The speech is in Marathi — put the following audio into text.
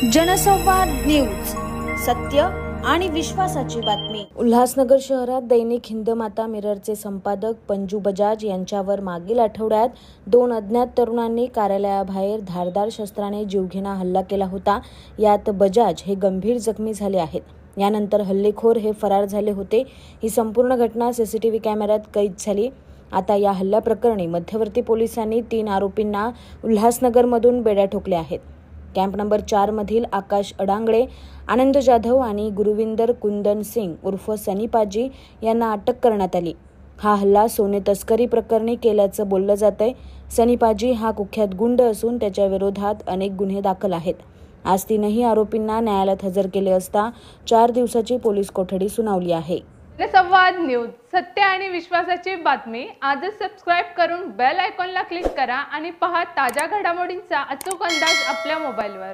जनसंवाद न्यूज, सत्य आणि विश्वासाची बातमी। उल्हासनगर शहरात दैनिक हिंदमाता मिररचे संपादक पंजू बजाज यांच्यावर मागील आठवड्यात 2 अज्ञात तरुणांनी कार्यालयाबाहेर धारदार शस्त्राने जीवघेणा हल्ला केला होता। यात बजाज हे गंभीर जखमी झाले आहेत। यानंतर हल्लेखोर हे फरार झाले होते। ही संपूर्ण घटना सीसीटीव्ही कॅमेऱ्यात कैद झाली। आता या हल्ला प्रकरणी मध्यवर्ती पोलिसांनी 3 आरोपींना उल्हासनगरमधून बेड्या ठोकल्या आहेत। कॅम्प नंबर 4 मधील आकाश अडांगळे, आनंद जाधव आणि गुरुविंदर कुंदन सिंग उर्फ सनी पाजी यांना अटक करण्यात आली। हा हल्ला सोने तस्करी प्रकरणी केल्याचं बोललं जातंय। सनी पाजी हा कुख्यात गुंड असून त्याच्या विरोधात अनेक गुन्हे दाखल आहेत। आज 3ही आरोपींना न्यायालयात हजर केले असता 4 दिवसाची पोलीस कोठडी सुनावली आहे। जनसंवाद न्यूज, सत्य आणि विश्वासाची बातमी। आजच सबस्क्राइब करून बेल आयकॉनला क्लिक करा आणि पहा ताज्या घडामोडींचा अचूक अंदाज आपल्या मोबाईलवर।